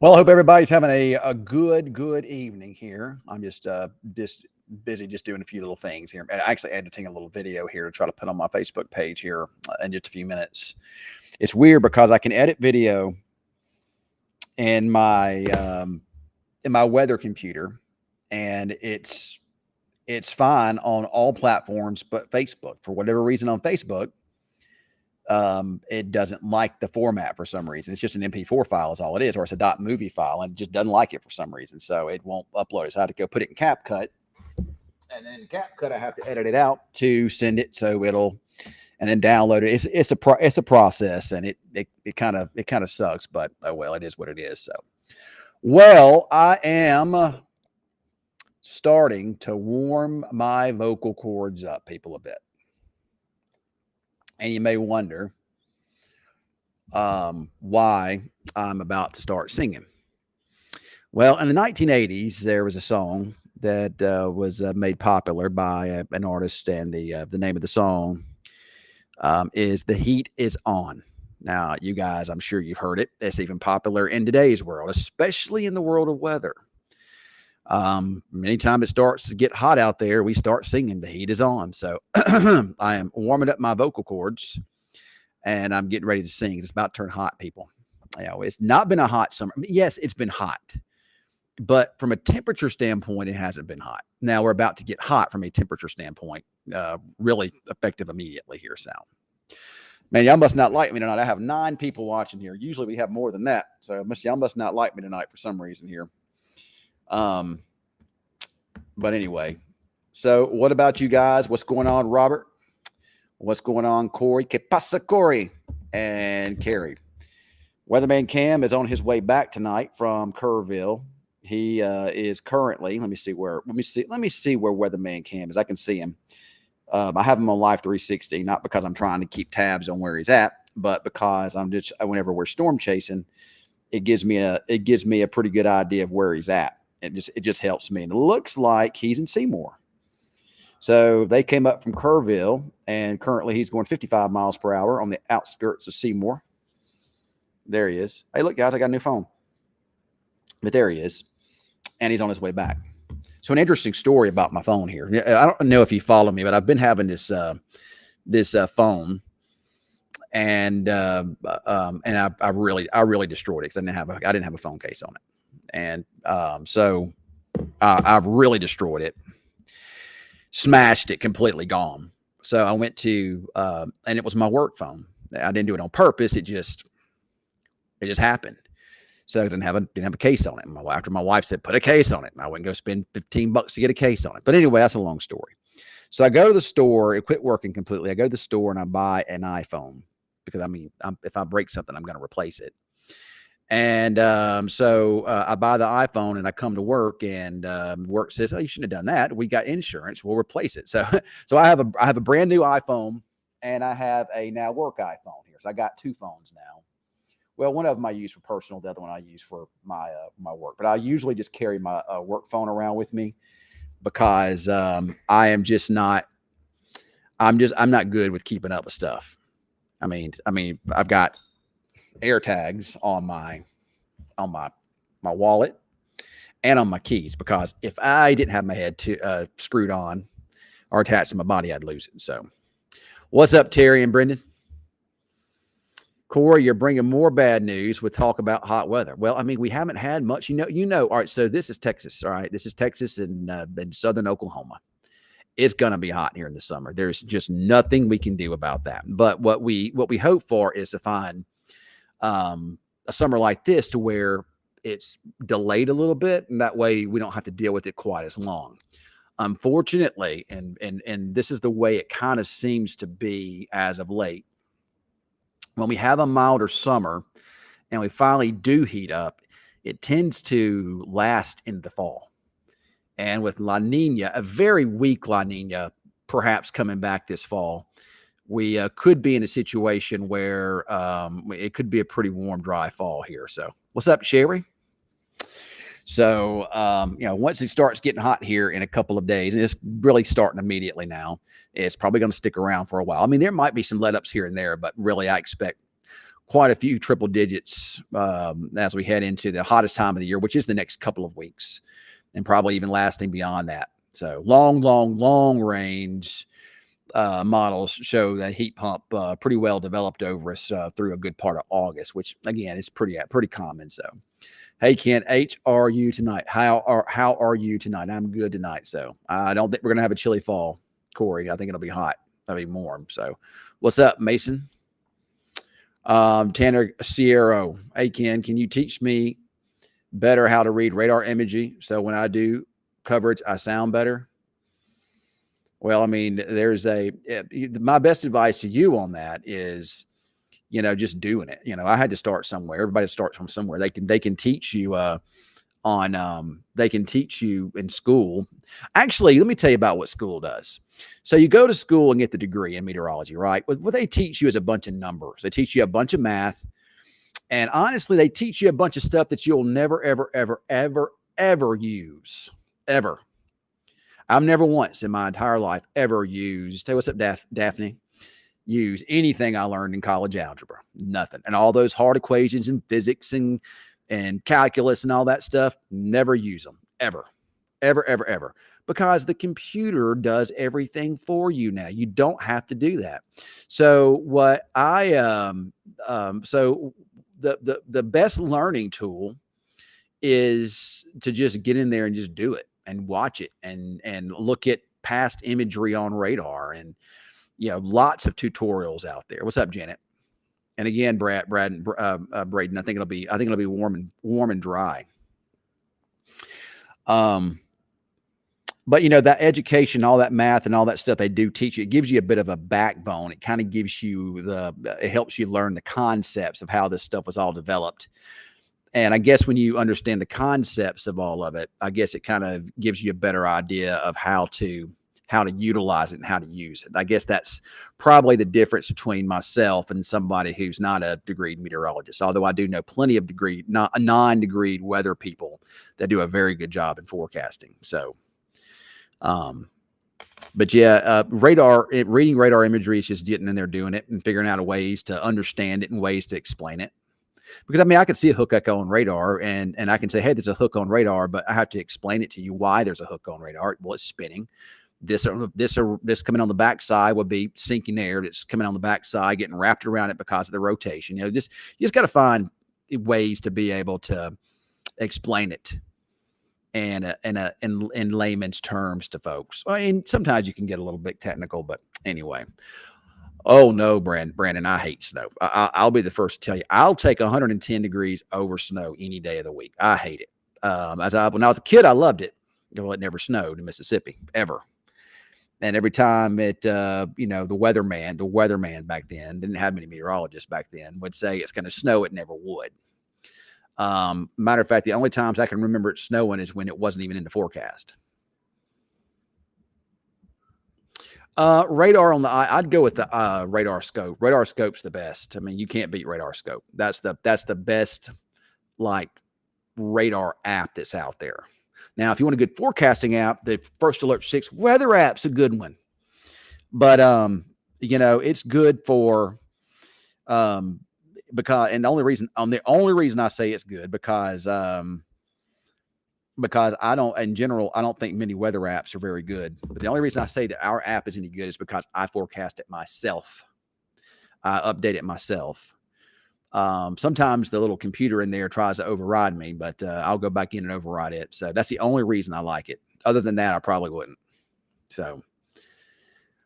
Well, I hope everybody's having a good evening here. I'm just busy just doing a few little things here. Actually editing a little video here to try to put on my Facebook page here in just a few minutes. It's weird because I can edit video in my weather computer, and it's fine on all platforms but Facebook. For whatever reason on Facebook, it doesn't like the format for some reason. It's just an MP4 file is all it is, or it's a .movie file, and it just doesn't like it for some reason. So it won't upload it. So I have to go put it in CapCut, and then in CapCut I have to edit it out to send it so it'll, and then download it. It's a process, and it kind of sucks, but oh well, it is what it is. So well, I am starting to warm my vocal cords up, people, a bit. And you may wonder why I'm about to start singing. Well, in the 1980s, there was a song that was made popular by an artist, and the name of the song is "The Heat Is On." Now, you guys, I'm sure you've heard it. It's even popular in today's world, especially in the world of weather. Anytime it starts to get hot out there, we start singing "The Heat Is On." So I am warming up my vocal cords, and I'm getting ready to sing. It's about to turn hot, people. It's not been a hot summer. Yes, it's been hot, but from a temperature standpoint, it hasn't been hot. Now we're about to get hot from a temperature standpoint, really effective immediately here. So, man, y'all must not like me tonight. I have 9 people watching here. Usually we have more than that. So y'all must not like me tonight for some reason here. But anyway, so what about you guys? What's going on, Robert? What's going on, Corey? Que pasa, Corey? And Carrie. Weatherman Cam is on his way back tonight from Kerrville. He is currently, let me see where Weatherman Cam is. I can see him. I have him on Live 360, not because I'm trying to keep tabs on where he's at, but because whenever we're storm chasing, it gives me a pretty good idea of where he's at. It just helps me. And it looks like he's in Seymour. So they came up from Kerrville, and currently he's going 55 miles per hour on the outskirts of Seymour. There he is. Hey, look, guys, I got a new phone. But there he is. And he's on his way back. So an interesting story about my phone here. I don't know if you follow me, but I've been having this phone, and I really destroyed it because I didn't have a phone case on it. And so I've really destroyed it, smashed it, completely gone. So I went to, and it was my work phone. I didn't do it on purpose. It just happened. So I didn't have a case on it. After my wife said, put a case on it, I wouldn't go spend $15 to get a case on it. But anyway, that's a long story. So I go to the store. It quit working completely. I go to the store and I buy an iPhone because if I break something, I'm going to replace it. And so I buy the iPhone and I come to work, and work says, "Oh, you shouldn't have done that. We got insurance. We'll replace it." So I have a brand new iPhone, and I have a now work iPhone here. So I got 2 phones now. Well, one of them I use for personal, the other one I use for my work. But I usually just carry my work phone around with me because I'm not good with keeping up with stuff. I mean, I've got AirTags on my wallet and on my keys, because if I didn't have my head screwed on or attached to my body, I'd lose it. So what's up, Terry and Brendan? Corey, you're bringing more bad news with talk about hot weather. Well, we haven't had much, you know. All right, so this is Texas. All right, this is Texas and southern Oklahoma. It's going to be hot here in the summer. There's just nothing we can do about that. But what we hope for is to find a summer like this to where it's delayed a little bit, and that way we don't have to deal with it quite as long. Unfortunately, and this is the way it kind of seems to be as of late, when we have a milder summer and we finally do heat up, it tends to last into the fall. And with La Nina, a very weak La Nina, perhaps coming back this fall, we could be in a situation where it could be a pretty warm, dry fall here. So what's up, Sherry? So, once it starts getting hot here in a couple of days, and it's really starting immediately now, it's probably going to stick around for a while. There might be some let-ups here and there, but really I expect quite a few triple digits as we head into the hottest time of the year, which is the next couple of weeks, and probably even lasting beyond that. So long range models show that heat pump pretty well developed over us through a good part of August, which again is pretty common. So, hey Ken, H, are you tonight? How are you tonight? I'm good tonight. So I don't think we're gonna have a chilly fall, Corey. I think it'll be hot. It'll be warm. So, what's up, Mason? Tanner Sierra. Hey Ken, can you teach me better how to read radar imagery so when I do coverage I sound better? Well, I mean, my best advice to you on that is, just doing it. I had to start somewhere. Everybody starts from somewhere. They can teach you they can teach you in school. Actually, let me tell you about what school does. So you go to school and get the degree in meteorology, right? What they teach you is a bunch of numbers. They teach you a bunch of math. And honestly, they teach you a bunch of stuff that you'll never, ever use. Ever. I've never once in my entire life ever used, hey, what's up, Daphne? Use anything I learned in college algebra. Nothing. And all those hard equations and physics and calculus and all that stuff, never use them. Ever. Because the computer does everything for you now. You don't have to do that. So what the best learning tool is to just get in there and just do it and watch it and look at past imagery on radar and lots of tutorials out there. What's up, Janet? And again, Brad and Braden, I think it'll be warm and dry. But that education, all that math and all that stuff they do teach you, it gives you a bit of a backbone. It kind of gives you it helps you learn the concepts of how this stuff was all developed. And I guess when you understand the concepts of all of it, I guess it kind of gives you a better idea of how to utilize it and how to use it. I guess that's probably the difference between myself and somebody who's not a degreed meteorologist. Although I do know plenty of non-degreed weather people that do a very good job in forecasting. So, but yeah, reading radar imagery is just getting in there, doing it and figuring out ways to understand it and ways to explain it. Because I mean, I could see a hook echo on radar and I can say, hey, there's a hook on radar, but I have to explain it to you why there's a hook on radar. Well, it's spinning. This coming on the backside would be sinking air that's coming on the backside, getting wrapped around it because of the rotation. You just got to find ways to be able to explain it and in layman's terms to folks. I mean, sometimes you can get a little bit technical, but anyway. Oh no, Brandon, I hate snow. I'll be the first to tell you. I'll take 110 degrees over snow any day of the week. I hate it. When I was a kid, I loved it. Well, it never snowed in Mississippi ever. And every time the weatherman back then, didn't have many meteorologists back then, would say it's going to snow, it never would. Matter of fact, the only times I can remember it snowing is when it wasn't even in the forecast. Radar on the eye, I'd go with the radar scope. Radar scope's the best. I mean, you can't beat radar scope. That's the best radar app that's out there. Now, if you want a good forecasting app, the First Alert 6 weather app's a good one. But it's good for because the only reason I say it's good because I don't think many weather apps are very good. But the only reason I say that our app is any good is because I forecast it myself. I update it myself. Sometimes the little computer in there tries to override me, but I'll go back in and override it. So that's the only reason I like it. Other than that, I probably wouldn't. So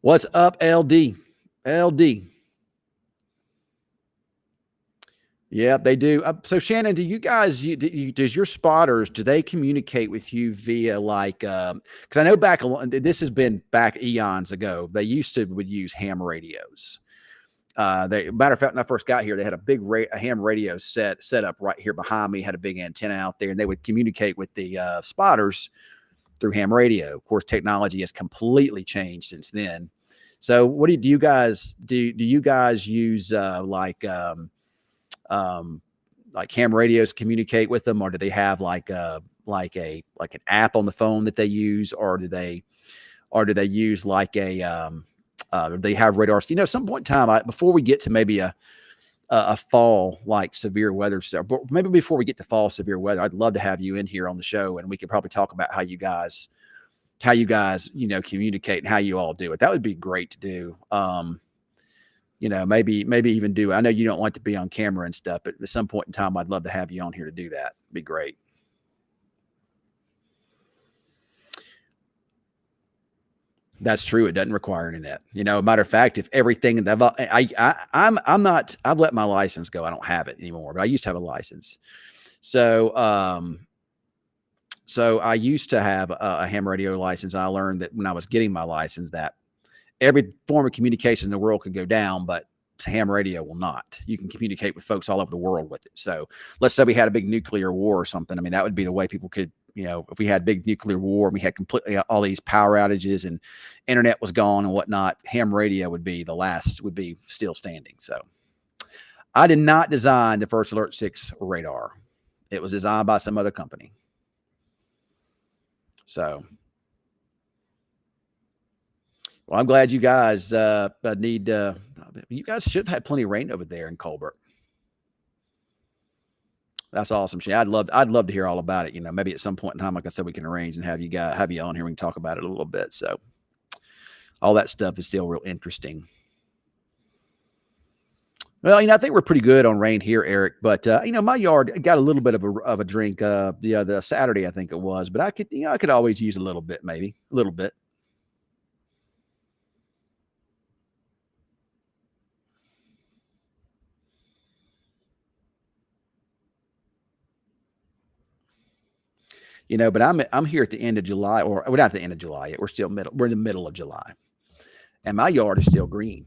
what's up, LD? Yeah, they do. So Shannon, do you guys, does your spotters, do they communicate with you via because I know this has been back eons ago. They would use ham radios. Matter of fact, when I first got here, they had a big ham radio set up right here behind me, had a big antenna out there, and they would communicate with the spotters through ham radio. Of course, technology has completely changed since then. So what do you guys do? Do you guys use ham radios to communicate with them, or do they have like an app on the phone that they use, or do they use they have radars? Some point in time, before we get to maybe a a fall like severe weather stuff. But maybe before we get to fall severe weather, I'd love to have you in here on the show, and we could probably talk about how you guys communicate and how you all do it. That would be great to do. Maybe even do. I know you don't want to be on camera and stuff, but at some point in time, I'd love to have you on here to do that. It'd be great. That's true. It doesn't require internet. Matter of fact, if everything that I've let my license go. I don't have it anymore, but I used to have a license. So, I used to have a ham radio license. And I learned that when I was getting my license that every form of communication in the world could go down, but ham radio will not. You can communicate with folks all over the world with it. So let's say we had a big nuclear war or something. I mean, that would be the way people could, if we had big nuclear war and we had completely all these power outages and internet was gone and whatnot, ham radio would be still standing. So I did not design the first Alert 6 radar. It was designed by some other company. So, well, I'm glad you guys you guys should have had plenty of rain over there in Colbert. That's awesome. I'd love to hear all about it. Maybe at some point in time, like I said, we can arrange and have you on here. We can talk about it a little bit. So all that stuff is still real interesting. Well, I think we're pretty good on rain here, Eric. But my yard got a little bit of a drink. The Saturday, I think it was. But I could always use a little bit, maybe a little bit. But I'm here at the end of July, or we're not at the end of July yet. We're in the middle of July, and my yard is still green,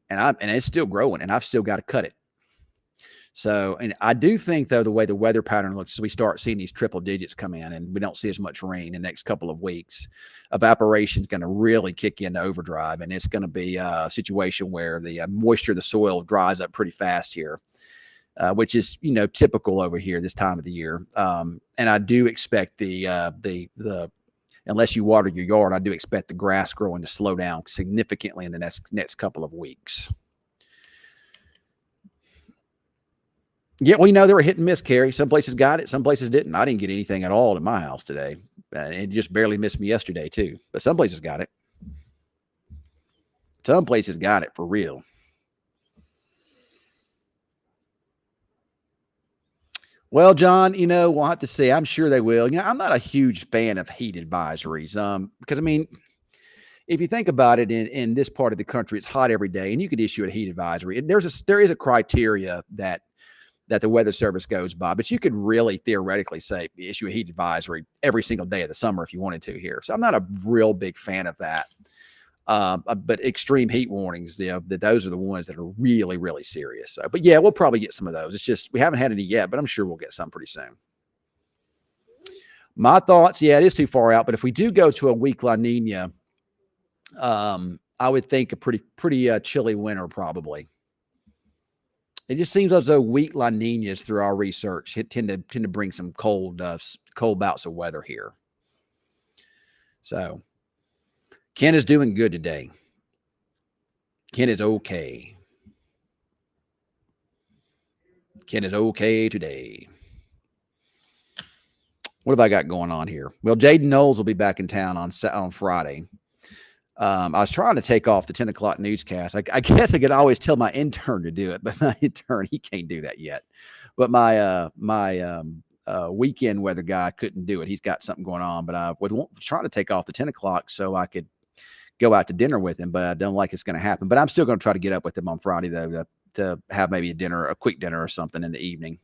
and it's still growing, and I've still got to cut it. So, and I do think though, the way the weather pattern looks, we start seeing these triple digits come in, and we don't see as much rain in the next couple of weeks. Evaporation is going to really kick into overdrive, and it's going to be a situation where the moisture of the soil dries up pretty fast here. Which is, typical over here this time of the year. And I do expect unless you water your yard, I do expect the grass growing to slow down significantly in the next couple of weeks. Yeah, well, they were hit and miss, Carrie. Some places got it, some places didn't. I didn't get anything at all in my house today. It just barely missed me yesterday too. But some places got it. Some places got it for real. Well, John, we'll have to see. I'm sure they will. I'm not a huge fan of heat advisories. Because if you think about it, in this part of the country, it's hot every day, and you could issue a heat advisory. There is a criteria that the Weather Service goes by, but you could really theoretically say issue a heat advisory every single day of the summer if you wanted to here. So I'm not a real big fan of that. But extreme heat warnings, those are the ones that are really, really serious. So, but yeah, we'll probably get some of those. It's just, we haven't had any yet, but I'm sure we'll get some pretty soon. My thoughts, yeah, it is too far out, but if we do go to a weak La Nina, I would think a pretty chilly winter probably. It just seems as though weak La Ninas through our research tend to bring some cold bouts of weather here. So Ken is doing good today. Ken is okay. Ken is okay today. What have I got going on here? Well, Jaden Knowles will be back in town on Friday. I was trying to take off the 10 o'clock newscast. I guess I could always tell my intern to do it, but my intern, he can't do that yet. But my weekend weather guy couldn't do it. He's got something going on, but I was trying to take off the 10 o'clock so I could go out to dinner with him, but I don't like it's going to happen. But I'm still going to try to get up with him on Friday, though, to have maybe a quick dinner or something in the evening.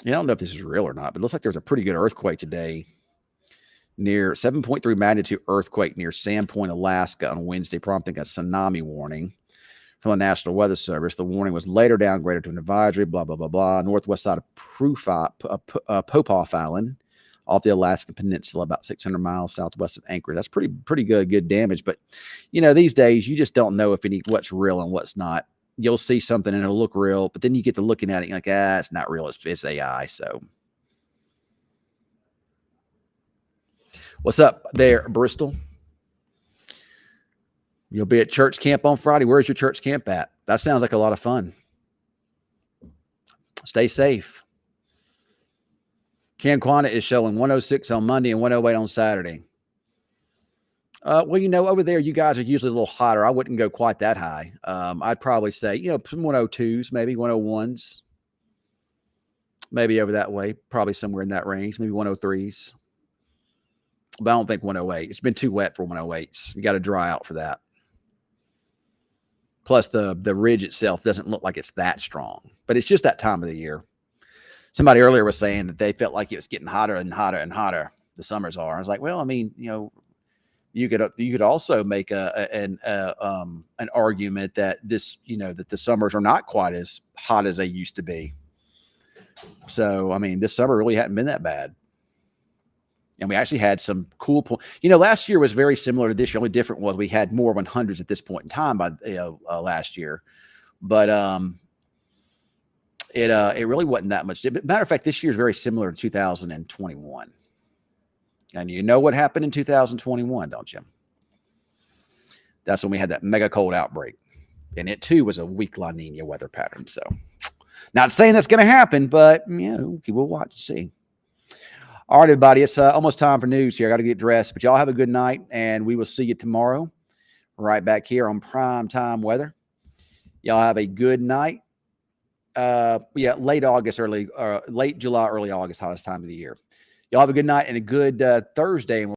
I don't know if this is real or not, but it looks like there was a pretty good earthquake today near 7.3 magnitude earthquake near Sandpoint, Alaska on Wednesday, prompting a tsunami warning from the National Weather Service. The warning was later downgraded to an advisory, blah, blah, blah, blah. Northwest side of Popoff Island off the Alaskan Peninsula, about 600 miles southwest of Anchorage. That's pretty good damage. But, these days you just don't know what's real and what's not. You'll see something and it'll look real, but then you get to looking at it and you're like, it's not real. It's AI. So what's up there, Bristol? You'll be at church camp on Friday. Where's your church camp at? That sounds like a lot of fun. Stay safe. Canquana is showing 106 on Monday and 108 on Saturday. Well, over there, you guys are usually a little hotter. I wouldn't go quite that high. I'd probably say, some 102s, maybe 101s, maybe over that way, probably somewhere in that range, maybe 103s. But I don't think 108. It's been too wet for 108s. You got to dry out for that. Plus, the ridge itself doesn't look like it's that strong, but it's just that time of the year. Somebody earlier was saying that they felt like it was getting hotter and hotter and hotter. The summers are. I was like, well, I mean, you could also make an argument that that the summers are not quite as hot as they used to be. So, I mean, this summer really hadn't been that bad. And we actually had some cool points. Last year was very similar to this year. Only different was we had more 100s at this point in time by last year, but it really wasn't that much. Matter of fact, this year is very similar to 2021. And you know what happened in 2021, don't you? That's when we had that mega cold outbreak, and it too was a weak La Nina weather pattern. So, not saying that's going to happen, but we'll watch and see. All right, everybody, it's almost time for news here. I got to get dressed, but y'all have a good night, and we will see you tomorrow right back here on Prime Time Weather. Y'all have a good night. Late July, early August, hottest time of the year. Y'all have a good night and a good Thursday.